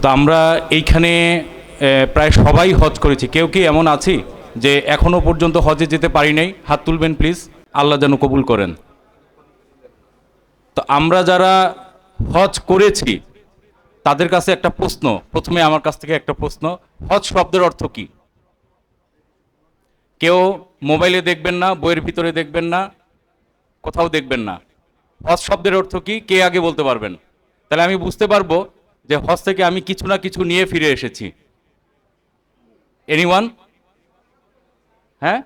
তো আমরা এইখানে প্রায় সবাই হজ করেছি। কেউ কি এমন আছি যে এখনো পর্যন্ত হজে যেতে পারি নাই? হাত তুলবেন প্লিজ, আল্লাহ যেন কবুল করেন। তো আমরা যারা হজ করেছি তাদের কাছে একটা প্রশ্ন, প্রথমে আমার কাছ থেকে একটা প্রশ্ন, হজ শব্দের অর্থ কি? কেউ মোবাইলে দেখবেন না, বইয়ের ভিতরে দেখবেন না, কোথাও দেখবেন না। হজ শব্দের অর্থ কি কে আগে বলতে পারবেন? তাহলে আমি বুঝতে পারবো যে হজ থেকে আমি কিছু না কিছু নিয়ে ফিরে এসেছি। এনিওয়ান? হ্যাঁ,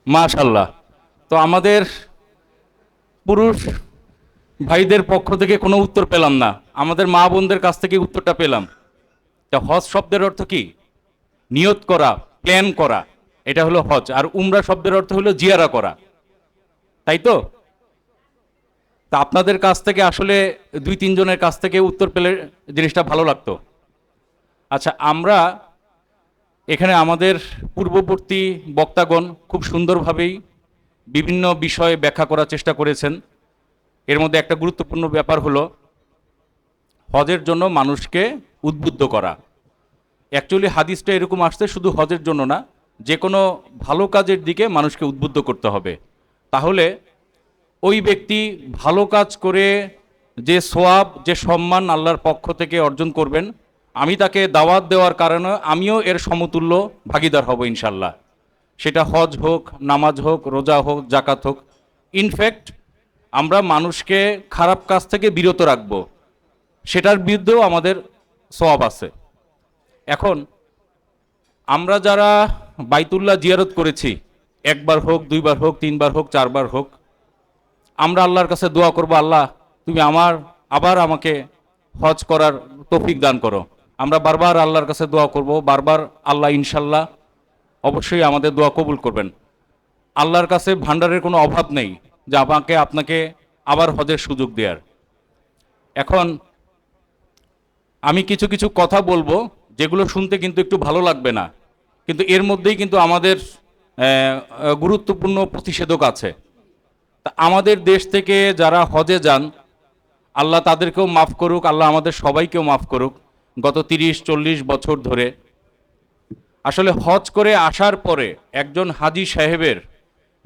মাশাল্লাহ। তো আমাদের পুরুষ ভাইদের পক্ষ থেকে কোনো উত্তর পেলাম না, আমাদের মা বোনদের কাছ থেকে উত্তরটা পেলাম। তা হজ শব্দের অর্থ কি? নিয়ত করা, প্ল্যান করা, এটা হলো হজ। আর উমরা শব্দের অর্থ হলো জিয়ারা করা, তাই তো? তা আপনাদের কাছ থেকে আসলে দুই তিনজনের কাছ থেকে উত্তর পেলে জিনিসটা ভালো লাগতো। আচ্ছা, আমরা এখানে আমাদের পূর্ববর্তী বক্তাগণ খুব সুন্দরভাবেই বিভিন্ন বিষয়ে ব্যাখ্যা করার চেষ্টা করেছেন। এর মধ্যে একটা গুরুত্বপূর্ণ ব্যাপার হলো হজের জন্য মানুষকে উদ্বুদ্ধ করা। অ্যাকচুয়ালি হাদিসটা এরকম আসছে শুধু হজের জন্য না, যে কোনো ভালো কাজের দিকে মানুষকে উদ্বুদ্ধ করতে হবে। তাহলে ওই ব্যক্তি ভালো কাজ করে যে সোয়াব, যে সম্মান আল্লাহর পক্ষ থেকে অর্জন করবেন, আমি তাকে দাওয়াত দেওয়ার কারণে আমিও এর সমতুল্য ভাগিদার হব ইনশাল্লাহ। সেটা হজ হোক, নামাজ হোক, রোজা হোক, জাকাত হোক। ইনফ্যাক্ট আমরা মানুষকে খারাপ কাজ থেকে বিরত রাখব, সেটার বিরুদ্ধেও আমাদের সওয়াব আছে। এখন আমরা যারা বাইতুল্লাহ জিয়ারত করেছি, একবার হোক, দুইবার হোক, তিনবার হোক, চারবার হোক, আমরা আল্লাহর কাছে দোয়া করব, আল্লাহ তুমি আবার আমাকে হজ করার তৌফিক দান করো। আমরা বারবার আল্লাহর কাছে দোয়া করব, বারবার আল্লাহ ইনশাল্লাহ অবশ্যই আমাদের দোয়া কবুল করবেন। আল্লাহর কাছে ভান্ডারের কোনো অভাব নেই যে আপনাকে আবার হজের সুযোগ দেওয়ার। এখন আমি কিছু কিছু কথা বলবো যেগুলো শুনতে কিন্তু একটু ভালো লাগবে না, কিন্তু এর মধ্যেই কিন্তু আমাদের গুরুত্বপূর্ণ প্রতিষেধক আছে। তা আমাদের দেশ থেকে যারা হজে যান, আল্লাহ তাদেরকেও মাফ করুক, আল্লাহ আমাদের সবাইকেও মাফ করুক। গত 30-40 বছর ধরে আসলে হজ করে আসার পরে একজন হাজি সাহেবের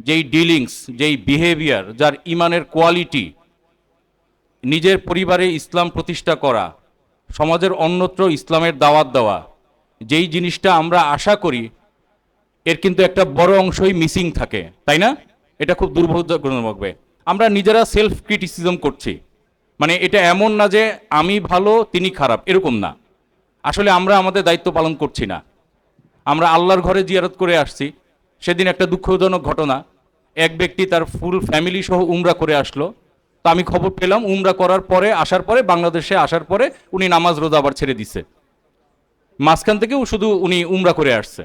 যেই ডিলিংস, যেই বিহেভিয়ার, যার ইমানের কোয়ালিটি, নিজের পরিবারে ইসলাম প্রতিষ্ঠা করা, সমাজের অন্যত্র ইসলামের দাওয়াত দেওয়া, যেই জিনিসটা আমরা আশা করি, এর কিন্তু একটা বড় অংশই মিসিং থাকে, তাই না? এটা খুব দুর্ভাগ্যজনক। আমরা নিজেরা সেলফ ক্রিটিসিজম করছি। মানে এটা এমন না যে আমি ভালো তিনি খারাপ, এরকম না। আসলে আমরা আমাদের দায়িত্ব পালন করছি না। আমরা আল্লাহর ঘরে জিয়ারত করে আসছি। সেদিন একটা দুঃখজনক ঘটনা, এক ব্যক্তি তার ফুল ফ্যামিলি সহ উমরা করে আসলো। তো আমি খবর পেলাম উমরা করার পরে, আসার পরে, বাংলাদেশে আসার পরে উনি নামাজ রোজা আবার ছেড়ে দিছে। মাঝখান থেকেও শুধু উনি উমরা করে আসছে।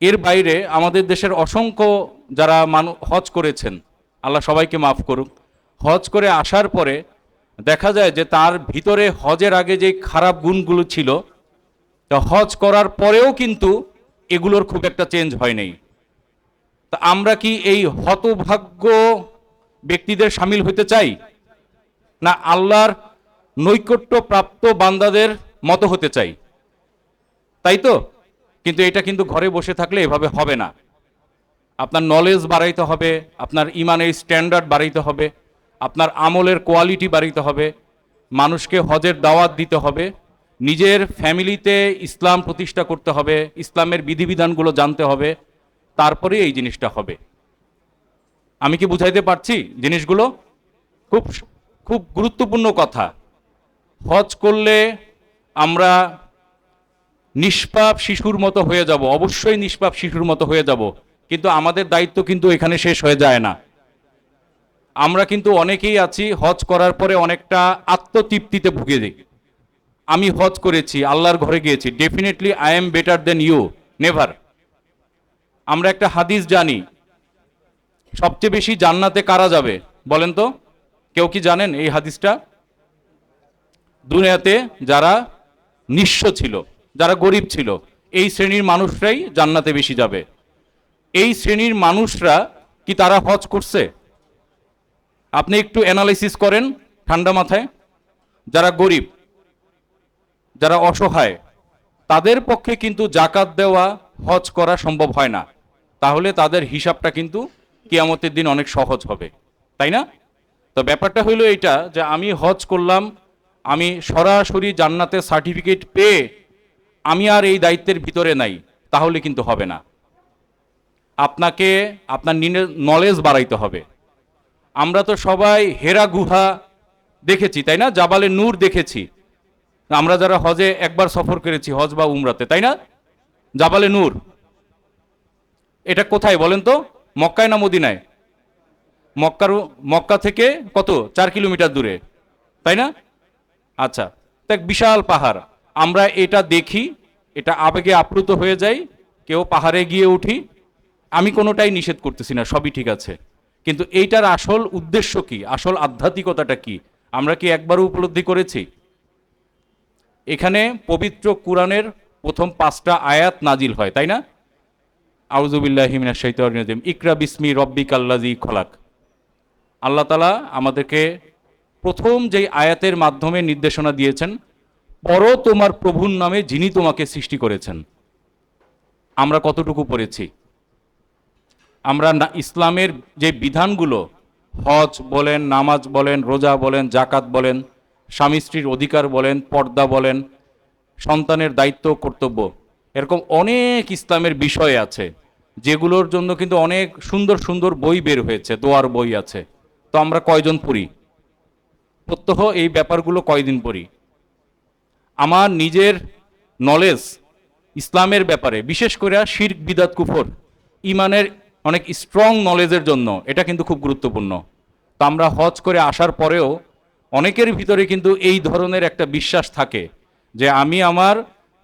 এর বাইরে আমাদের দেশের অসংখ্য যারা হজ করেছেন, আল্লাহ সবাইকে মাফ করুক, হজ করে আসার পরে দেখা যায় যে তার ভিতরে হজের আগে যে খারাপ গুণগুলো ছিল, তো হজ করার পরেও কিন্তু এগুলোর খুব একটা চেঞ্জ হয় নাই। তা আমরা কি এই হতভাগ্য ব্যক্তিদের সামিল হতে চাই, না আল্লাহর নৈকট্য প্রাপ্ত বান্দাদের মতো হতে চাই? তাই তো? কিন্তু এটা কিন্তু ঘরে বসে থাকলে এভাবে হবে না। আপনার নলেজ বাড়াইতে হবে, আপনার ইমানের স্ট্যান্ডার্ড বাড়াইতে হবে, আপনার আমলের কোয়ালিটি বাড়াইতে হবে, মানুষকে হজের দাওয়াত দিতে হবে, নিজের ফ্যামিলিতে ইসলাম প্রতিষ্ঠা করতে হবে, ইসলামের বিধিবিধানগুলো জানতে হবে, তারপরে এই জিনিসটা হবে। আমি কি বুঝাইতে পারছি জিনিসগুলো? খুব খুব গুরুত্বপূর্ণ কথা। হজ করলে আমরা নিষ্পাপ শিশুর মতো হয়ে যাব, অবশ্যই নিষ্পাপ শিশুর মতো হয়ে যাব, কিন্তু আমাদের দায়িত্ব কিন্তু এখানে শেষ হয়ে যায় না। আমরা কিন্তু অনেকেই আছি হজ করার পরে অনেকটা আত্মতৃপ্তিতে ভুগে যাই। আমি হজ করেছি, আল্লাহর ঘরে গিয়েছি, definitely I am better than you. Never. আমরা একটা হাদিস জানি, সবচেয়ে বেশি জান্নাতে কারা যাবে বলেন তো? কেউ কি জানেন এই হাদিসটা? দুনিয়াতে যারা নিঃস্ব ছিল, যারা গরিব ছিল, এই শ্রেণীর মানুষরাই জান্নাতে বেশি যাবে। এই শ্রেণীর মানুষরা কি তারা হজ করছে? আপনি একটু অ্যানালাইসিস করেন ঠান্ডা মাথায়। যারা গরিব, যারা অসহায়, তাদের পক্ষে কিন্তু জাকাত দেওয়া, হজ করা সম্ভব হয় না। তাহলে তাদের হিসাবটা কিন্তু কিয়ামতের দিন অনেক সহজ হবে, তাই না? তো ব্যাপারটা হইলো এইটা যে আমি হজ করলাম, আমি সরাসরি জান্নাতের সার্টিফিকেট পেয়ে আমি আর এই দায়িত্বের ভিতরে নাই, তাহলে কিন্তু হবে না। আপনাকে আপনার নলেজ বাড়াইতে হবে। আমরা তো সবাই হেরা গুহা দেখেছি, তাই না? জাবালে নূর দেখেছি আমরা যারা হজে একবার সফর করেছি, হজ বা উমরাতে, তাই না? জাবালে নূর এটা কোথায় বলেন তো? মক্কায় না মদিনায়? মক্কা থেকে কত, 4 কিলোমিটার দূরে, তাই না? আচ্ছা, এক বিশাল পাহাড়। আমরা এটা দেখি, এটা আবেগে আপ্লুত হয়ে যাই, কেউ পাহাড়ে গিয়ে উঠি। আমি কোনোটাই নিষেধ করতেছি না, সবই ঠিক আছে, কিন্তু এইটার আসল উদ্দেশ্য কি, আসল আধ্যাত্মিকতাটা কি, আমরা কি একবারও উপলব্ধি করেছি? এখানে পবিত্র কুরআনের প্রথম 5টা আয়াত নাজিল হয়, তাই না? আউযুবিল্লাহি মিনাশ শাইতানির রাজিম, ইকরা বিসমি রব্বিকাল্লাযী খলাক। আল্লাহ তাআলা আমাদেরকে প্রথম যেই আয়াতের মাধ্যমে নির্দেশনা দিয়েছেন, পড়ো তোমার প্রভুর নামে যিনি তোমাকে সৃষ্টি করেছেন। আমরা কতটুকু পড়েছি? আমরা ইসলামের যে বিধানগুলো, হজ বলেন, নামাজ বলেন, রোজা বলেন, জাকাত বলেন, স্বামী স্ত্রীর অধিকার বলেন, পর্দা বলেন, সন্তানের দায়িত্ব কর্তব্য, এরকম অনেক ইসলামের বিষয় আছে যেগুলোর জন্য কিন্তু অনেক সুন্দর সুন্দর বই বের হয়েছে, দোয়ার বই আছে। তো আমরা কয়জন পড়ি প্রত্যহ এই ব্যাপারগুলো, কয়দিন পড়ি? আমার নিজের নলেজ ইসলামের ব্যাপারে, বিশেষ করে শিরক বিদাত কুফর ইমানের অনেক স্ট্রং নলেজের জন্য এটা কিন্তু খুব গুরুত্বপূর্ণ। তো আমরা হজ করে আসার পরেও অনেকের ভিতরে কিন্তু এই ধরনের একটা বিশ্বাস থাকে যে আমি আমার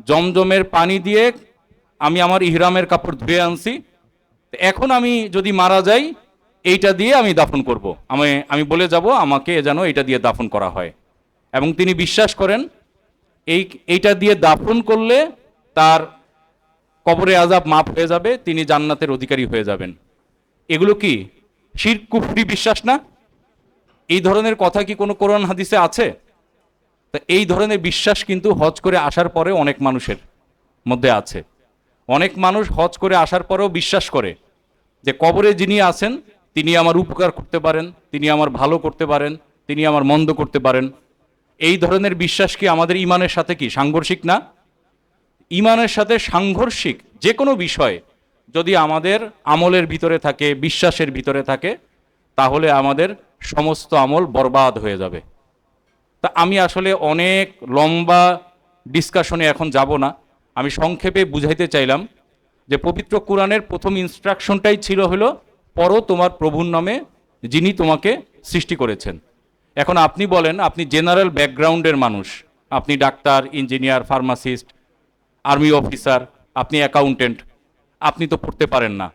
জমজমের পানি দিয়ে আমি আমার ইহরামের কাপড় ধুয়ে আনছি, এখন আমি যদি মারা যাই এইটা দিয়ে আমি দাফন করব, আমি বলে যাব আমাকে যেন এটা দিয়ে দাফন করা হয়। এবং তিনি বিশ্বাস করেন এইটা দিয়ে দাফন করলে তার কবরে আযাব মাফ হয়ে যাবে, তিনি জান্নাতের অধিকারী হয়ে যাবেন। এগুলো কি শিরক কুফরি বিশ্বাস না? এই ধরনের কথা কি কোনো কোরআন হাদিসে আছে? তা এই ধরনের বিশ্বাস কিন্তু হজ করে আসার পরে অনেক মানুষের মধ্যে আছে। অনেক মানুষ হজ করে আসার পরেও বিশ্বাস করে যে কবরে যিনি আছেন তিনি আমার উপকার করতে পারেন, তিনি আমার ভালো করতে পারেন, তিনি আমার মন্দ করতে পারেন। এই ধরনের বিশ্বাস কি আমাদের ইমানের সাথে কি সাংঘর্ষিক না? ইমানের সাথে সাংঘর্ষিক যে কোনো বিষয় যদি আমাদের আমলের ভিতরে থাকে, বিশ্বাসের ভিতরে থাকে, তাহলে আমাদের সমস্ত আমল বরবাদ হয়ে যাবে। তা আমি আসলে অনেক লম্বা ডিসকাশনে এখন যাব না, আমি সংক্ষেপে বুঝাইতে চাইলাম যে পবিত্র কোরআনের প্রথম ইনস্ট্রাকশনটাই ছিল হলো পড়ো তোমার প্রভুর নামে যিনি তোমাকে সৃষ্টি করেছেন। এখন আপনি বলেন, আপনি জেনারেল ব্যাকগ্রাউন্ডের মানুষ, আপনি doctor, engineer, pharmacist, army officer, আপনি অ্যাকাউন্টেন্ট, আপনি তো পড়তে পারেন না,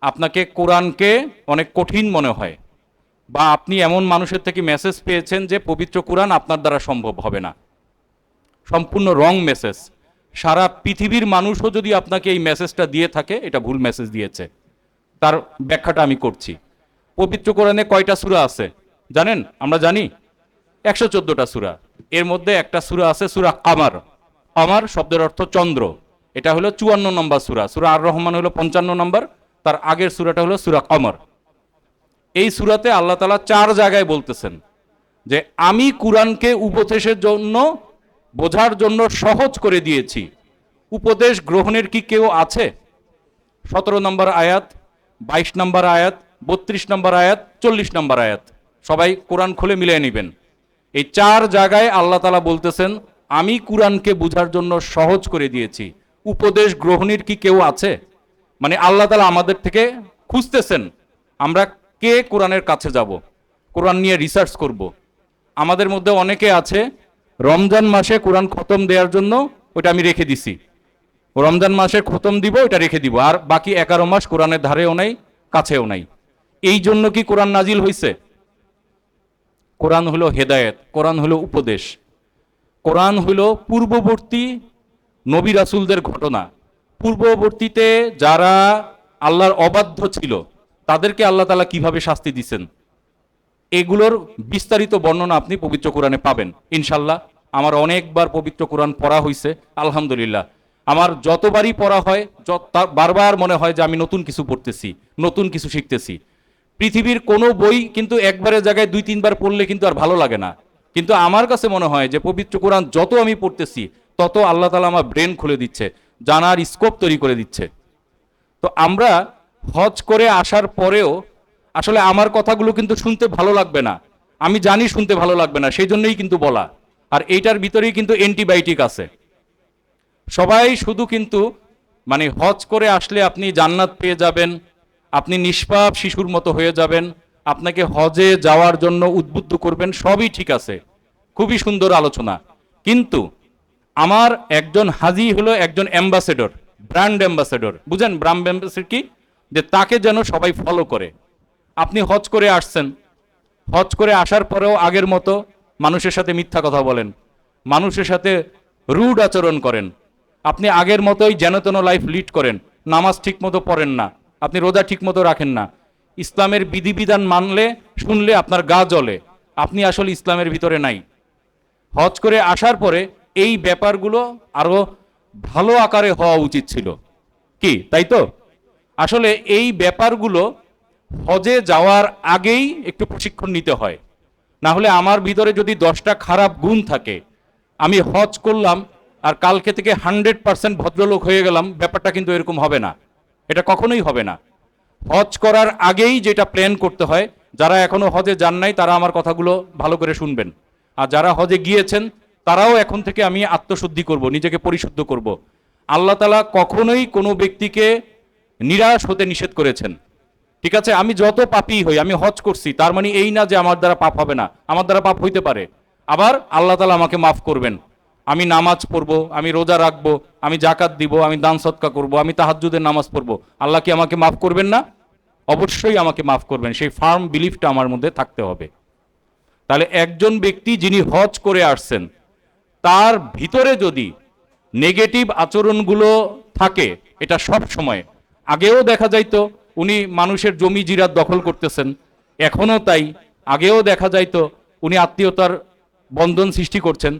আপনাকে কোরআনকে অনেক কঠিন মনে হয়, বা আপনি এমন মানুষের থেকে মেসেজ পেয়েছেন যে পবিত্র কোরআন আপনার দ্বারা সম্ভব হবে না, সম্পূর্ণ রং মেসেজ। সারা পৃথিবীর মানুষও যদি আপনাকে এই মেসেজটা দিয়ে থাকে, এটা ভুল মেসেজ দিয়েছে। তার ব্যাখ্যাটা আমি করছি। পবিত্র কোরআনে কয়টা সূরা আছে জানেন? আমরা জানি 114টা সূরা। এর মধ্যে একটা সূরা আছে সূরা কামার। কামার শব্দের অর্থ চন্দ্র। এটা হলো 54 নম্বর সূরা। সূরা আর রহমান হলো 55 নম্বর, তার আগের সূরাটা হলো সূরা কামার। এই সূরাতে আল্লাহ তাআলা 4 জায়গায় বলতেছেন যে আমি কুরআনকে উপদেশের জন্য, বোঝার জন্য সহজ করে দিয়েছি, উপদেশ গ্রহণের কি কেউ আছে? 17 নম্বর আয়াত, 22 নম্বর আয়াত, 32 নম্বর আয়াত, 40 নম্বর আয়াত, সবাই কোরআন খুলে মিলিয়ে নেবেন। এই 4 জায়গায় আল্লাহ তাআলা বলতেছেন আমি কুরআনকে বোঝার জন্য সহজ করে দিয়েছি, উপদেশ গ্রহণের কি কেউ আছে? মানে আল্লাহ তাআলা আমাদের থেকে খুঁজতেছেন আমরা কে কোরআনের কাছে যাব, কোরআন নিয়ে রিসার্চ করব। আমাদের মধ্যে অনেকে আছে রমজান মাসে কোরআন খতম দেওয়ার জন্য ওটা আমি রেখে দিছি, রমজান মাসে খতম দিব ওটা রেখে দিব, আর বাকি 11 মাস কোরআনের ধারেও নাই, কাছেও নাই। এই জন্য কি কোরআন নাজিল হয়েছে? কোরআন হলো হেদায়েত, কোরআন হলো উপদেশ, কোরআন হলো পূর্ববর্তী নবী রাসূলদের ঘটনা। পূর্ববর্তীতে যারা আল্লাহর অবাধ্য ছিল তাদেরকে আল্লাহ তাআলা কিভাবে শাস্তি দিচ্ছেন, এগুলোর বিস্তারিত বর্ণনা আপনি পবিত্র কোরআনে পাবেন ইনশাল্লাহ। আমার অনেকবার পবিত্র কোরআন পড়া হয়েছে আলহামদুলিল্লাহ। আমার যতবারই পড়া হয় বারবার মনে হয় যে আমি নতুন কিছু পড়তেছি, নতুন কিছু শিখতেছি। পৃথিবীর কোনো বই কিন্তু একবারের জায়গায় 2-3 বার পড়লে কিন্তু আর ভালো লাগে না, কিন্তু আমার কাছে মনে হয় যে পবিত্র কোরআন যত আমি পড়তেছি তত আল্লাহ তাআলা আমার ব্রেন খুলে দিচ্ছে, জানার স্কোপ তৈরি করে দিচ্ছে। তো আমরা হজ করে আসার পরেও আসলে আমার কথাগুলো কিন্তু শুনতে ভালো লাগবে না, আমি জানি শুনতে ভালো লাগবে না, সেই জন্যই কিন্তু বলা। আর এইটার ভিতরেই কিন্তু অ্যান্টিবায়োটিক আছে। সবাই শুধু কিন্তু মানে হজ করে আসলে আপনি জান্নাত পেয়ে যাবেন, আপনি নিষ্পাপ শিশুর মতো হয়ে যাবেন, আপনাকে হজে যাওয়ার জন্য উদ্বুদ্ধ করবেন, সবই ঠিক আছে, খুবই সুন্দর আলোচনা। কিন্তু আমার একজন হাজি হলো একজন অ্যাম্বাসেডর, ব্র্যান্ড অ্যাম্বাসেডর। বুঝেন ব্র্যান্ড অ্যাম্বাসেডর কি? যে তাকে যেন সবাই ফলো করে। আপনি হজ করে আসছেন, হজ করে আসার পরেও আগের মতো মানুষের সাথে মিথ্যা কথা বলেন, মানুষের সাথে রুড আচরণ করেন, আপনি আগের মতোই যেনতেন লাইফ লিড করেন, নামাজ ঠিক মতো পড়েন না, আপনি রোজা ঠিক মতো রাখেন না, ইসলামের বিধিবিধান মানলে শুনলে আপনার গা জ্বলে, আপনি আসলে ইসলামের ভিতরে নাই। হজ করে আসার পরে এই ব্যাপারগুলো আরো ভালো আকারে হওয়া উচিত ছিল, কি তাই তো? আসলে এই ব্যাপারগুলো হজে যাওয়ার আগেই একটু প্রশিক্ষণ নিতে হয়। না হলে আমার ভিতরে যদি 10টা খারাপ গুণ থাকে, আমি হজ করলাম আর কালকে থেকে 100% ভদ্রলোক হয়ে গেলাম, ব্যাপারটা কিন্তু এরকম হবে না, এটা কখনোই হবে না। হজ করার আগেই যেটা প্ল্যান করতে হয়, যারা এখনো হজে যান নাই তারা আমার কথাগুলো ভালো করে শুনবেন, আর যারা হজে গিয়েছেন তারাও এখন থেকে আমি আত্মশুদ্ধি করব, নিজেকে পরিশুদ্ধ করব। আল্লাহ তাআলা কখনোই কোনো ব্যক্তিকে নিরাশ হতে নিষেধ করেছেন, ঠিক আছে? আমি যত পাপী হই, আমি হজ করছি তার মানে এই না যে আমার দ্বারা পাপ হবে না, আমার দ্বারা পাপ হইতে পারে, আবার আল্লাহ তাআলা আমাকে মাফ করবেন। আমি নামাজ পড়বো, আমি রোজা রাখবো, আমি জাকাত দিব, আমি দান সদকা করব, আমি তাহাজ্জুদের নামাজ পড়বো, আল্লাহ কি আমাকে মাফ করবেন না? অবশ্যই আমাকে মাফ করবেন, সেই ফার্ম বিলিফটা আমার মধ্যে থাকতে হবে। তাহলে একজন ব্যক্তি যিনি হজ করে আসছেন তার ভিতরে যদি নেগেটিভ আচরণগুলো থাকে, এটা সব সময়, আগেও দেখা যাইতো উনি মানুষের জমি জিরাত দখল করতেছেন, এখনো তাই, আগেও দেখা যাইতো উনি আত্মীয়তার বন্ধন সৃষ্টি করছেন।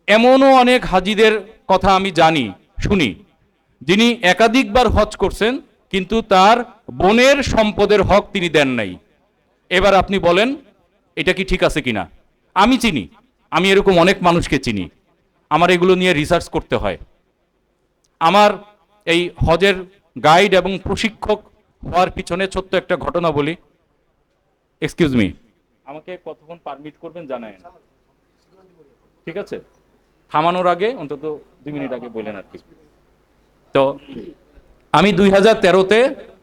এমনও অনেক হাজিদের কথা আমি জানি, শুনি, যিনি একাধিকবার হজ করছেন কিন্তু তার বোনের সম্পদের হক তিনি দেন নাই। এবার আপনি বলেন এটা কি ঠিক আছে কিনা? আমি চিনি, আমি এরকম অনেক মানুষকে চিনি, আমার এগুলো নিয়ে রিসার্চ করতে হয়। আমার এই হজের গাইড এবং প্রশিক্ষক হওয়ার পিছনে ছোট্ট একটা ঘটনা বলি। এক্সকিউজ মি, আমাকে কতক্ষণ পারমিট করবেন জানায় না, ঠিক আছে? থামানোর আগে অন্তত 2 মিনিট আগে বললেন আর কি। তো আমি 2013-তে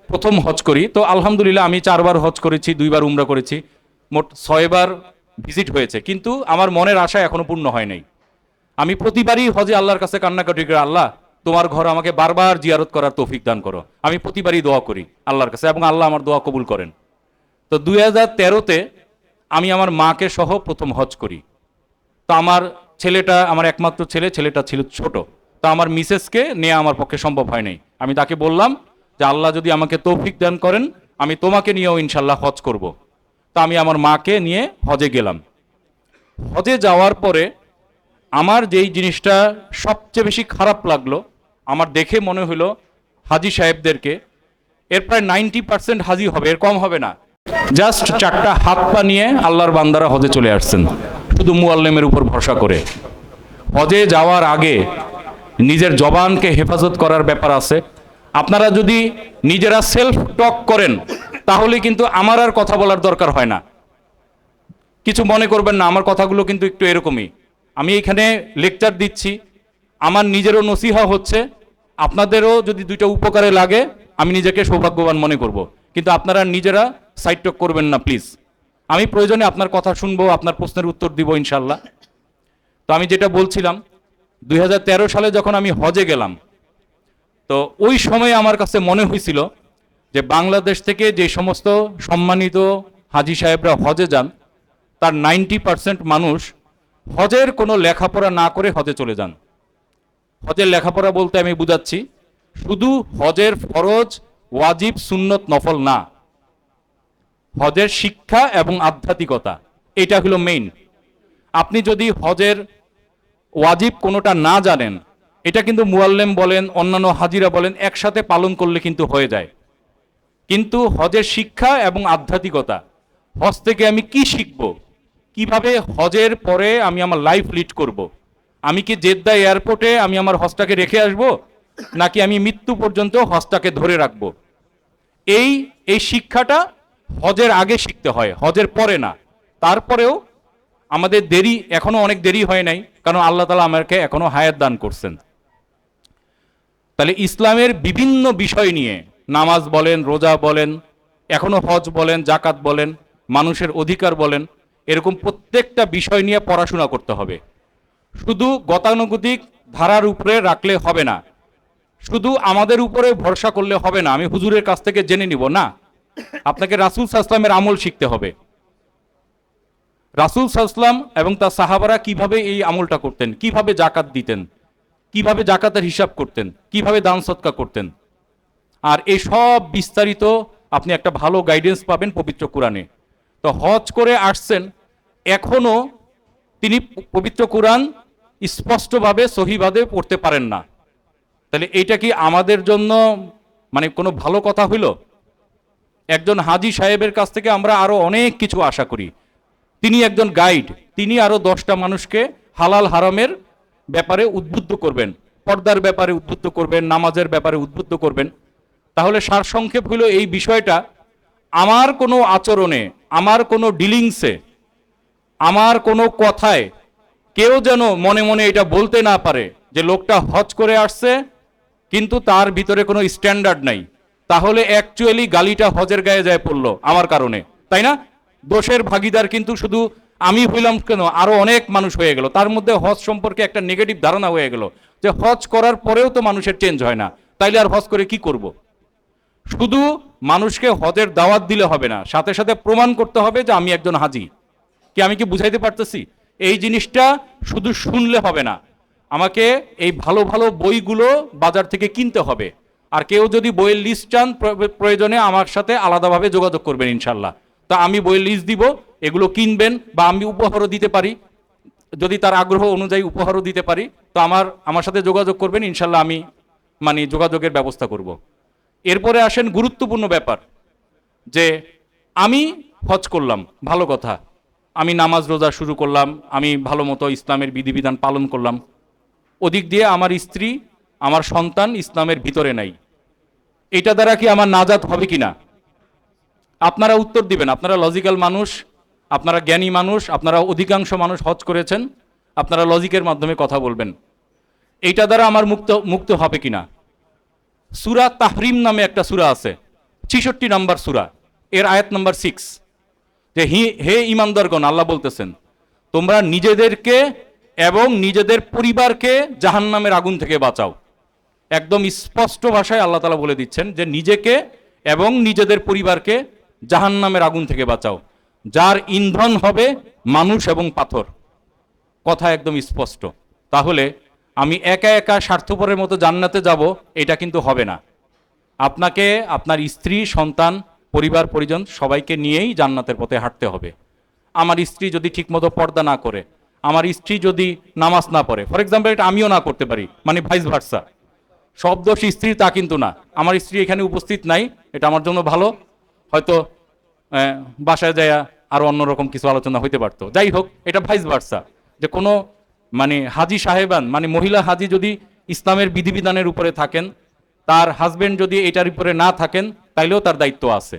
প্রথম হজ করি, তো আলহামদুলিল্লাহ আমি 4 বার হজ করেছি, 2 বার উমরা করেছি, মোট 6 বার ভিজিট হয়েছে, কিন্তু আমার মনের আশা এখনো পূর্ণ হয় নাই। আমি প্রতিবারই হজে আল্লাহর কাছে কান্নাকাটি করি, আল্লাহ তোমার ঘর আমাকে বারবার জিয়ারত করার তৌফিক দান করো। আমি প্রতিবারই দোয়া করি আল্লাহর কাছে এবং আল্লাহ আমার দোয়া কবুল করেন। তো 2013-তে আমি আমার মাকে সহ প্রথম হজ করি। তো আমার ছেলেটা, আমার একমাত্র ছেলেটা ছিল ছোট, তো আমার মিসেসকে নেওয়া আমার পক্ষে সম্ভব হয় নাই। আমি তাকে বললাম যে আল্লাহ যদি আমাকে তৌফিক দান করেন আমি তোমাকে নিয়েও ইনশাল্লাহ হজ করব। তা আমি আমার মাকে নিয়ে হজে গেলাম। হজে যাওয়ার পরে আমার যেই জিনিসটা সবচেয়ে বেশি খারাপ লাগলো, আমার দেখে মনে হলো হাজি সাহেবদেরকে, এর প্রায় 90% হাজি হবে, এর কম হবে না, জাস্ট 4টা হাত পা নিয়ে আল্লাহর বান্দারা হজে চলে আসছেন শুধু মুআল্লিমের উপর ভরসা করে। হজে যাওয়ার আগে নিজের জবানকে হেফাজত করার ব্যাপার আছে। আপনারা যদি নিজেরা সেলফ টক করেন তাহলে কিন্তু আমার আর কথা বলার দরকার হয় না। কিছু মনে করবেন না, আমার কথাগুলো কিন্তু একটু এরকমই। আমি এখানে লেকচার দিচ্ছি, আমার নিজেরও নসিহা হচ্ছে, আপনাদেরও যদি 2টা উপকারে লাগে আমি নিজেকে সৌভাগ্যবান মনে করব। কিন্তু আপনারা নিজেরা সাইড টক করবেন না প্লিজ। আমি প্রয়োজনে আপনার কথা শুনবো, আপনার প্রশ্নের উত্তর দিব ইনশাল্লাহ। তো আমি যেটা বলছিলাম, 2013 সালে যখন আমি হজে গেলাম, তো ওই সময় আমার কাছে মনে হয়েছিল যে বাংলাদেশ থেকে যে সমস্ত সম্মানিত হাজি সাহেবরা হজে যান তার 90% মানুষ হজের কোনো লেখাপড়া না করে হজে চলে যান। হজের লেখাপড়া বলতে আমি বুঝাচ্ছি শুধু হজের ফরজ, ওয়াজিব, সুন্নত, নফল না, হজের শিক্ষা এবং আধ্যাত্মিকতা, এটা হলো মেইন। আপনি যদি হজের ওয়াজিব কোনোটা না জানেন, এটা কিন্তু মুয়াল্লেম বলেন, অন্যান্য হাজিরা বলেন, একসাথে পালন করলে কিন্তু হয়ে যায়। কিন্তু হজের শিক্ষা এবং আধ্যাত্মিকতা, হজ থেকে আমি কি শিখব, কিভাবে হজের পরে আমি আমার লাইফ লিড করব, আমি কি জেদ্দা এয়ারপোর্টে আমি আমার হজটাকে রেখে আসব, নাকি আমি মৃত্যু পর্যন্ত হজটাকে ধরে রাখব, এই এই শিক্ষাটা হজের আগে শিখতে হয়, হজের পরে না। তারপরেও আমাদের দেরি, এখনো অনেক দেরি হয় নাই, কারণ আল্লাহ তাআলা আমাকে এখনো হায়াত দান করছেন। তাহলে ইসলামের বিভিন্ন বিষয় নিয়ে, নামাজ বলেন, রোজা বলেন, এখনো হজ বলেন, জাকাত বলেন, মানুষের অধিকার বলেন, এরকম প্রত্যেকটা বিষয় নিয়ে পড়াশোনা করতে হবে। শুধু গতানুগতিক ধারার উপরে রাখলে হবে না, শুধু আমাদের উপরে ভরসা করলে হবে না, আমি হুজুরের কাছ থেকে জেনে নিব না। আপনাকে রাসূল সাল্লাল্লাহু আলাইহি ওয়াসাল্লামের আমল শিখতে হবে। রাসূল সাল্লাল্লাহু আলাইহি ওয়াসাল্লাম এবং তার সাহাবারা কিভাবে এই আমলটা করতেন, কিভাবে জাকাত দিতেন, কিভাবে জাকাতের হিসাব করতেন, কিভাবে দান সদকা করতেন, আর এই সব বিস্তারিত আপনি একটা ভালো গাইডেন্স পাবেন পবিত্র কোরআনে। তো হজ করে আসছেন, এখনো তিনি পবিত্র কোরআন স্পষ্টভাবে সহিভাবে পড়তে পারেন না, তাহলে এইটা কি আমাদের জন্য মানে কোনো ভালো কথা হইল? একজন হাজী সাহেবের কাছ থেকে আমরা আরো অনেক কিছু আশা করি। তিনি একজন গাইড, তিনি আরো 10টা মানুষকে হালাল হারামের ব্যাপারে উদ্বুদ্ধ করবেন, পর্দার ব্যাপারে উদ্বুদ্ধ করবেন, নামাজের ব্যাপারে উদ্বুদ্ধ করবেন। তাহলে সারসংক্ষেপ হলো এই বিষয়টা, আমার কোনো আচরণে, আমার কোনো ডিলিংসে, আমার কোনো কথায় কেউ যেন মনে মনে এটা বলতে না পারে যে লোকটা হজ করে আসছে কিন্তু তার ভিতরে কোনো স্ট্যান্ডার্ড নাই, তাহলে অ্যাকচুয়ালি গালিটা হজের গায়ে যায় পড়লো আমার কারণে, তাই না? দোষের ভাগিদার কিন্তু শুধু আমি হইলাম কেন, আরো অনেক মানুষ হয়ে গেল, তার মধ্যে হজ সম্পর্কে একটা নেগেটিভ ধারণা হয়ে গেল যে হজ করার পরেও তো মানুষের চেঞ্জ হয় না, তাইলে আর হজ করে কি করব? শুধু মানুষকে হজের দাওয়াত দিলে হবে না, সাথে সাথে প্রমাণ করতে হবে যে আমি একজন হাজী। কি আমি কি বুঝাইতে পারতেছি? এই জিনিসটা শুধু শুনলে হবে না, আমাকে এই ভালো ভালো বইগুলো বাজার থেকে কিনতে হবে। আর কেউ যদি বইয়ের লিস্ট চান, প্রয়োজনে আমার সাথে আলাদাভাবে যোগাযোগ করবেন ইনশাল্লাহ। তা আমি বইয়ের লিস্ট দিব, এগুলো কিনবেন, বা আমি উপহারও দিতে পারি, যদি তার আগ্রহ অনুযায়ী উপহারও দিতে পারি, তো আমার সাথে যোগাযোগ করবেন ইনশাল্লাহ, আমি মানে যোগাযোগের ব্যবস্থা করব। এরপরে আসেন গুরুত্বপূর্ণ ব্যাপার, যে আমি হজ করলাম, ভালো কথা, আমি নামাজ রোজা শুরু করলাম, আমি ভালো মতো ইসলামের বিধিবিধান পালন করলাম, ওদিক দিয়ে আমার স্ত্রী, আমার সন্তান ইসলামের ভিতরে নাই, এটা দ্বারা কি আমার নাজাত হবে কিনা? আপনারা উত্তর দিবেন, আপনারা লজিক্যাল মানুষ, আপনারা জ্ঞানী মানুষ, আপনারা অধিকাংশ মানুষ হজ করেছেন, আপনারা লজিকের মাধ্যমে কথা বলবেন, এইটা দ্বারা আমার মুক্ত হবে কিনা? সূরা তাহরিম নামে একটা সূরা আছে, 66 নম্বর সূরা, এর আয়াত নম্বর 6, যে হে ঈমানদারগণ, আল্লাহ বলতেছেন, তোমরা নিজেদেরকে এবং নিজেদের পরিবারকে জাহান্নামের আগুন থেকে বাঁচাও। একদম স্পষ্ট ভাষায় আল্লাহ তাআলা বলে দিচ্ছেন যে নিজেকে এবং নিজেদের পরিবারকে জাহান্নামের আগুন থেকে বাঁচাও, যার ইন্ধন হবে মানুষ এবং পাথর। কথা একদম স্পষ্ট। তাহলে আমি একা একা স্বার্থপরের মতো জান্নাতে যাব, এটা কিন্তু হবে না। আপনাকে আপনার স্ত্রী, সন্তান, পরিবার পরিজন সবাইকে নিয়েই জান্নাতের পথে হাঁটতে হবে। আমার স্ত্রী যদি ঠিকমতো পর্দা না করে, আমার স্ত্রী যদি নামাজ না পড়ে, ফর এক্সাম্পল এটা আমিও না করতে পারি, মানে ভাইস ভার্সা, সব দোষ স্ত্রীর তা কিন্তু না। আমার স্ত্রী এখানে উপস্থিত নাই, এটা আমার জন্য ভালো, হয়তো বাসায় যায় আরো অন্যরকম কিছু আলোচনা হইতে পারতো। যাই হোক, এটা ভাইস ভার্সা, যে কোনো মানে হাজী সাহেবান, মানে মহিলা হাজী যদি ইসলামের বিধিবিধানের উপরে থাকেন, তার হাজবেন্ড যদি এটার উপরে না থাকেন, তাইলেও তার দায়িত্ব আছে।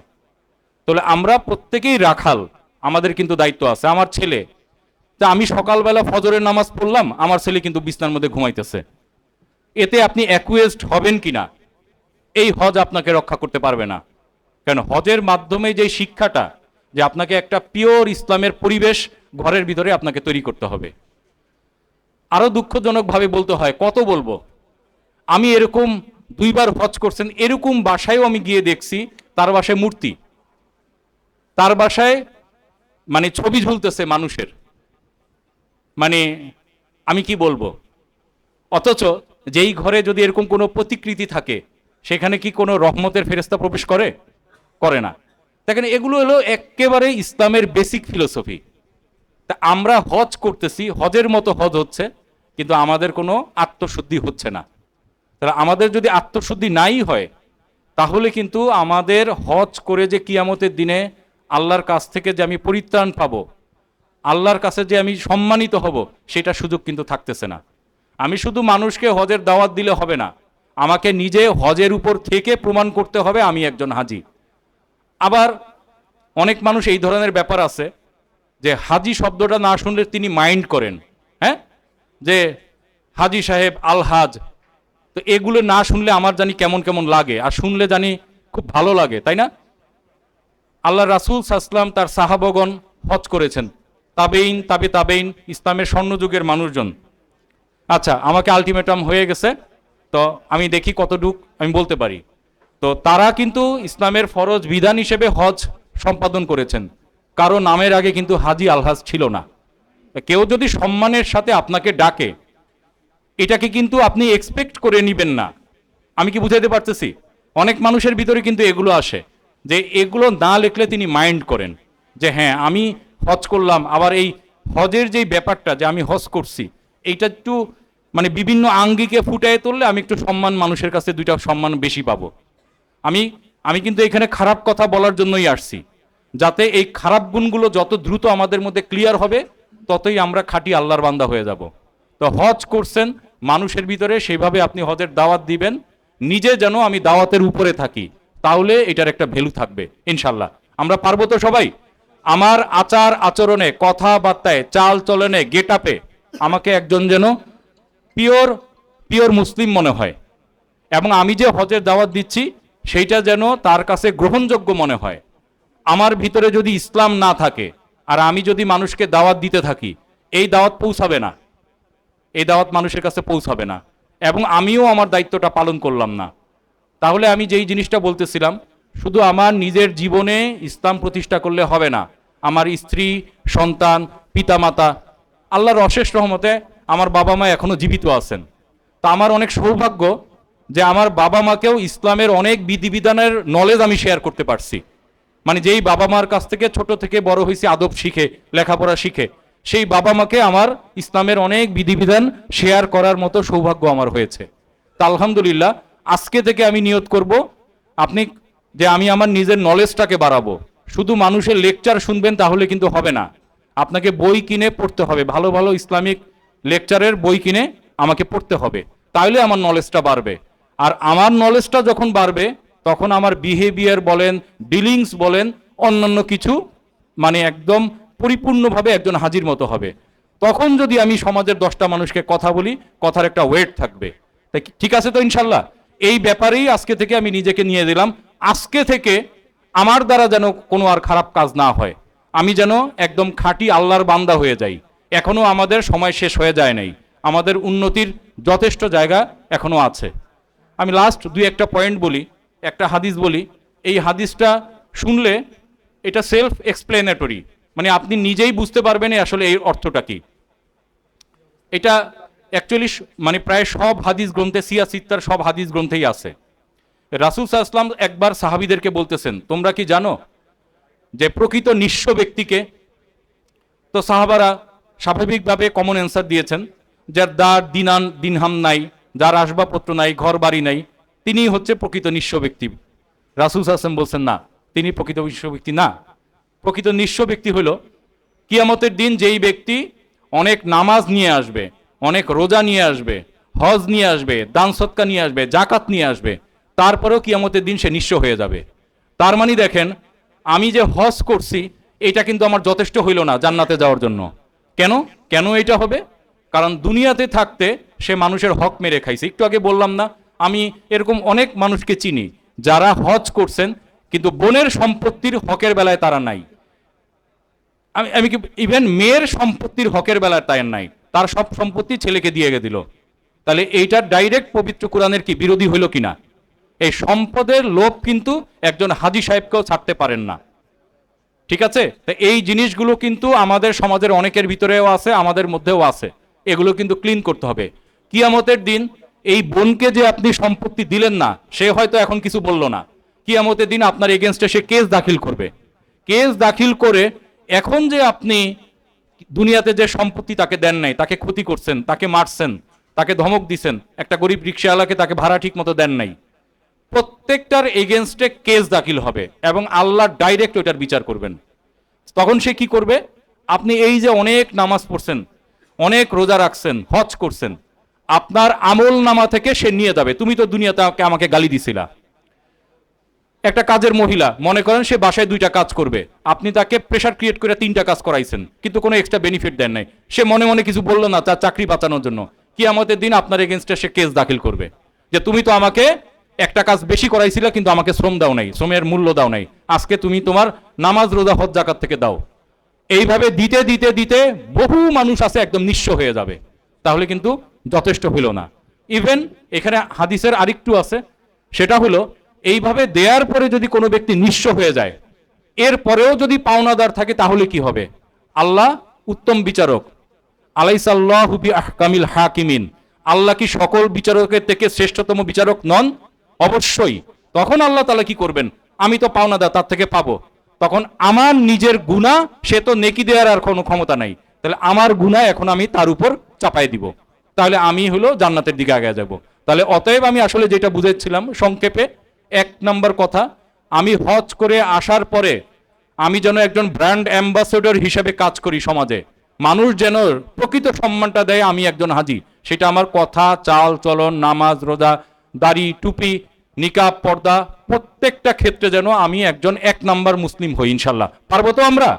তাহলে আমরা প্রত্যেকেই রাখাল, আমাদের কিন্তু দায়িত্ব আছে। আমার ছেলে, তা আমি সকালবেলা ফজরের নামাজ পড়লাম, আমার ছেলে কিন্তু বিছনার মধ্যে ঘুমাইতেছে, এতে আপনি অ্যাকুয়েস্ট হবেন কিনা? এই হজ আপনাকে রক্ষা করতে পারবে না। কেন? হজের মাধ্যমে যে শিক্ষাটা, যে আপনাকে একটা পিওর ইসলামের পরিবেশ ঘরের ভিতরে আপনাকে তৈরি করতে হবে। আরো দুঃখজনকভাবে বলতে হয়, কত বলবো, আমি এরকম 2বার হজ করছেন, এরকম বাসায়ও আমি গিয়ে দেখছি, তার বাসায় মূর্তি, তার বাসায় মানে ছবি ঝুলতেছে মানুষের, মানে আমি কি বলবো। অথচ যেই ঘরে যদি এরকম কোনো প্রতিকৃতি থাকে, সেখানে কি কোনো রহমতের ফেরেশতা প্রবেশ করে? করে না। দেখেন এগুলো হলো একেবারে ইসলামের বেসিক ফিলোসফি। তা আমরা হজ করতেছি, হজের মতো হজ হচ্ছে, কিন্তু আমাদের কোনো আত্মশুদ্ধি হচ্ছে না। তাহলে আমাদের যদি আত্মশুদ্ধি নাই হয়, তাহলে কিন্তু আমাদের হজ করে যে কিয়ামতের দিনে আল্লাহর কাছ থেকে যে আমি পরিত্রাণ পাবো, আল্লাহর কাছে যে আমি সম্মানিত হব, সেটা সুযোগ কিন্তু থাকতেছে না। আমি শুধু মানুষকে হজের দাওয়াত দিলে হবে না, আমাকে নিজে হজের উপর থেকে প্রমাণ করতে হবে আমি একজন হাজি। আবার অনেক মানুষ এই ধরনের ব্যাপার আছে যে হাজি শব্দটা না শুনলে তিনি মাইন্ড করেন, হ্যাঁ, যে হাজি সাহেব আল হাজ, তো এগুলো না শুনলে আমার জানি কেমন কেমন লাগে, আর শুনলে জানি খুব ভালো লাগে, তাই না? আল্লাহ রাসূল সাল্লাল্লাহু আলাইহি ওয়াসাল্লাম তার সাহাবাগণ হজ করেছেন, তাবেইন তাবে তাবেইন, ইসলামের স্বর্ণযুগের মানুষজন। আচ্ছা, আমাকে আলটিমেটাম হয়ে গেছে, তো আমি দেখি কতটুক আমি বলতে পারি। তো তারা কিন্তু ইসলামের ফরজ বিধান হিসেবে হজ সম্পাদন করেছেন, কারো নামের আগে কিন্তু হাজি আলহাজ ছিল না। কেউ যদি সম্মানের সাথে আপনাকে ডাকে, এটাকে কিন্তু আপনি এক্সপেক্ট করে নিবেন না। আমি কি বুঝাইতে পারতেছি? অনেক মানুষের ভিতরে কিন্তু এগুলো আসে, যে এগুলো না লিখলে তিনি মাইন্ড করেন যে হ্যাঁ আমি হজ করলাম, আবার এই হজের যেই ব্যাপারটা যে আমি হজ করছি, এইটা একটু মানে বিভিন্ন আঙ্গিকে ফুটায় তুললে আমি একটু সম্মান, মানুষের কাছে দুইটা সম্মান বেশি পাবো। আমি আমি কিন্তু এখানে খারাপ কথা বলার জন্যই আসছি, যাতে এই খারাপ গুণগুলো যত দ্রুত আমাদের মধ্যে ক্লিয়ার হবে, ততই আমরা খাঁটি আল্লাহর বান্দা হয়ে যাব। তো হজ করছেন, মানুষের ভিতরে সেইভাবে আপনি হজের দাওয়াত দিবেন, নিজে যেন আমি দাওয়াতের উপরে থাকি, তাহলে এটার একটা ভ্যালু থাকবে ইনশাল্লাহ। আমরা পারবো তো সবাই? আমার আচার আচরণে, কথাবার্তায়, চাল চলনে, গেট আপে আমাকে একজন যেন পিওর পিওর মুসলিম মনে হয়, এবং আমি যে হজের দাওয়াত দিচ্ছি সেইটা যেন তার কাছে গ্রহণযোগ্য মনে হয়। আমার ভিতরে যদি ইসলাম না থাকে, আর আমি যদি মানুষকে দাওয়াত দিতে থাকি, এই দাওয়াত পৌঁছাবে না, এই দাওয়াত মানুষের কাছে পৌঁছাবে না, এবং আমিও আমার দায়িত্বটা পালন করলাম না। তাহলে আমি যেই জিনিসটা বলতেছিলাম, শুধু আমার নিজের জীবনে ইসলাম প্রতিষ্ঠা করলে হবে না, আমার স্ত্রী, সন্তান, পিতামাতা, আল্লাহর অশেষ রহমতে আমার বাবা মা এখনো জীবিত আছেন। তা আমার অনেক সৌভাগ্য যে আমার বাবা মাকেও ইসলামের অনেক বিধিবিধানের নলেজ আমি শেয়ার করতে পারছি। মানে যেই বাবা মার কাছ থেকে ছোট থেকে বড় হয়েছি, আদব শিখে, লেখাপড়া শিখে, সেই বাবা মাকে আমার ইসলামের অনেক বিধিবিধান শেয়ার করার মতো সৌভাগ্য আমার হয়েছে। তা আলহামদুলিল্লাহ, আজকে থেকে আমি নিয়ত করব আপনি যে আমি আমার নিজের নলেজটাকে বাড়াবো। শুধু মানুষের লেকচার শুনবেন তাহলে কিন্তু হবে না, আপনাকে বই কিনে পড়তে হবে, ভালো ভালো ইসলামিক লেকচারের বই কিনে আমাকে পড়তে হবে, তাহলে আমার নলেজটা বাড়বে। আর আমার নলেজটা যখন বাড়বে, তখন আমার বিহেভিয়ার বলেন, ডিলিংস বলেন, অন্যান্য কিছু মানে একদম পরিপূর্ণভাবে একজন হাজির মতো হবে। তখন যদি আমি সমাজের 10টা মানুষকে কথা বলি, কথার একটা ওয়েট থাকবে। তাই ঠিক আছে তো ইনশাল্লাহ? এই ব্যাপারেই আজকে থেকে আমি নিজেকে নিয়ে দিলাম। আজকে থেকে আমার দ্বারা যেন কোনো আর খারাপ কাজ না হয়, আমি যেন একদম খাঁটি আল্লাহর বান্দা হয়ে যাই। এখনো আমাদের সময় শেষ হয়ে যায় নাই, আমাদের উন্নতির যথেষ্ট জায়গা এখনো আছে। আমি লাস্ট 2-1টা পয়েন্ট বলি, একটা হাদিস বলি। এই হাদিসটা শুনলে এটা সেলফ এক্সপ্লেনেটরি, মানে আপনি নিজেই বুঝতে পারবেন আসলে এই অর্থটা কি। এটা অ্যাকচুয়ালি মানে প্রায় সব হাদিস গ্রন্থে, সিয়াসিত্তার সব হাদিস গ্রন্থেই আছে। রাসূল সাল্লাল্লাহু আলাইহি ওয়াসাল্লাম একবার সাহাবীদেরকে বলতেছেন, তোমরা কি জানো যে প্রকৃত নিঃস্ব ব্যক্তিকে? তো সাহাবারা স্বাভাবিকভাবে কমন অ্যান্সার দিয়েছেন, যার দার দিনহাম নাই, যার আসবাবপত্র নাই, ঘর বাড়ি নাই, তিনিই হচ্ছে প্রকৃত নিঃস্ব ব্যক্তি। রাসূল সাল্লাল্লাহু আলাইহি ওয়াসাল্লাম বলছেন না, তিনি প্রকৃত নিঃস্ব ব্যক্তি না। প্রকৃত নিঃস্ব ব্যক্তি হলো কিয়ামতের দিন যেই ব্যক্তি অনেক নামাজ নিয়ে আসবে, অনেক রোজা নিয়ে আসবে, হজ নিয়ে আসবে, দান সদকা নিয়ে আসবে, জাকাত নিয়ে আসবে, তারপরেও কিয়ামতের দিন সে নিঃস্ব হয়ে যাবে। তার মানে দেখেন, আমি যে হজ করছি এটা কিন্তু আমার যথেষ্ট হইল না জান্নাতে যাওয়ার জন্য। কেন কেন এটা হবে? কারণ দুনিয়াতে থাকতে সে মানুষের হক মেরে খাইছে। একটু আগে বললাম না, আমি এরকম অনেক মানুষকে চিনি যারা হজ করছেন কিন্তু বোনের সম্পত্তির হকের বেলায় তারা নাই। আমি কি ইভেন মেয়ের সম্পত্তির হকের বেলায় তাই নাই, তার সব সম্পত্তি ছেলেকে দিয়ে দিল। তাহলে এইটার ডাইরেক্ট পবিত্র কোরআনের কি বিরোধী হইল কিনা? এই সম্পদের লোভ কিন্তু একজন হাজী সাহেবকেও ছাড়তে পারেন না। ঠিক আছে? তো এই জিনিসগুলো কিন্তু আমাদের সমাজের অনেকের ভিতরেও আছে, আমাদের মধ্যেও আছে। এগুলো কিন্তু ক্লিন করতে হবে। কিয়ামতের দিন এই বোনকে যে আপনি সম্পত্তি দিলেন না, সে হয়তো এখন কিছু বলল না, কিয়ামতের দিন আপনার এগেনস্টে সে কেস দাখিল করবে। কেস দাখিল করে এখন যে আপনি দুনিয়াতে যে সম্পত্তি তাকে দেন নাই, তাকে ক্ষতি করছেন, তাকে মারছেন, তাকে ধমক দিছেন, একটা গরিব রিক্সাওয়ালাকে তাকে ভাড়া ঠিক মতো দেন নাই, প্রত্যেকটার এগেনস্টে কেস দাখিল হবে এবং আল্লাহ ডাইরেক্ট ওইটার বিচার করবেন। তখন সে কি করবে? আপনি এই যে অনেক নামাজ পড়ছেন, অনেক রোজা রাখছেন, হজ করছেন, আপনার আমল নামা থেকে সে নিয়ে যাবে। তুমি তো দুনিয়াতে আমাকে গালি দিছিলা। একটা কাজের মহিলা, মনে করেন সে বাসায় 2টা কাজ করবে, আপনি তাকে প্রেশার ক্রিয়েট করে 3টা কাজ করাইছেন, কিন্তু কোনো এক্সট্রা বেনিফিট দেন নাই, সে মনে মনে কিছু বললো না তার চাকরি বাঁচানোর জন্য, কিয়ামতের দিন আপনার এগেনস্টে সে কেস দাখিল করবে যে তুমি তো আমাকে একটা কাজ বেশি করাইছিলা, কিন্তু আমাকে শ্রম দাও নাই, শ্রমের মূল্য দাও নাই, আজকে তুমি তোমার নামাজ রোজা হজ জাকাত থেকে দাও। এইভাবে দিতে দিতে দিতে বহু মানুষ আছে একদম নিঃস্ব হয়ে যাবে। তাহলে কিন্তু যথেষ্ট হইল না। ইভেন এখানে হাদিসের আরেকটু আছে, সেটা হলো এইভাবে দেওয়ার পরে যদি কোনো ব্যক্তি নিঃস্ব হয়ে যায়, এরপরেও যদি পাওনাদার থাকে তাহলে কি হবে? আল্লাহ উত্তম বিচারক, আলাইসাল্লাহু বিআহকামিল হাকিমিন, আল্লাহ কি সকল বিচারকের থেকে শ্রেষ্ঠতম বিচারক নন? অবশ্যই। তখন আল্লাহ তাআলা কি করবেন? আমি তো পাওনাদার, তার থেকে পাবো, তখন আমার নিজের গুনাহ, সে তো নেকি দেওয়ার আর কোনো ক্ষমতা নাই, তাহলে আমার গুনাহ এখন আমি তার উপর চাপাই দিব, তাহলে আমি হলো জান্নাতের দিকে আগে যাব। তাহলে অতএব আমি আসলে যেটা বুঝেছিলাম সংক্ষেপে, 1 নম্বর কথা, আমি হজ করে আসার পরে আমি যেন একজন ব্র্যান্ড অ্যাম্বাসেডর হিসেবে কাজ করি সমাজে, মানুষ যেন প্রকৃত সম্মানটা দেয় আমি একজন হাজি, সেটা আমার কথা, চাল চলন, নামাজ রোজা, দাড়ি টুপি, নিকাব পর্দা, প্রত্যেকটা ক্ষেত্রে যেন আমি একজন 1 নাম্বার মুসলিম হই। ইনশাল্লাহ পারবো তো আমরা?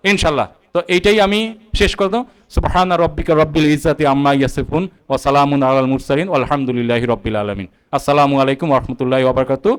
ইনশাল্লাহ। তো এইটাই আমি শেষ করলাম। সুবহানা রাব্বিকা রাব্বিল ইজ্জাতি আম্মা ইয়াসিফুন ওয়া সালামুন আলাল মুরসালিন ওয়ালহামদুলিল্লাহি রাব্বিল আলামিন। আসসালামু আলাইকুম ওয়া রাহমাতুল্লাহি ওয়া বারাকাতুহু।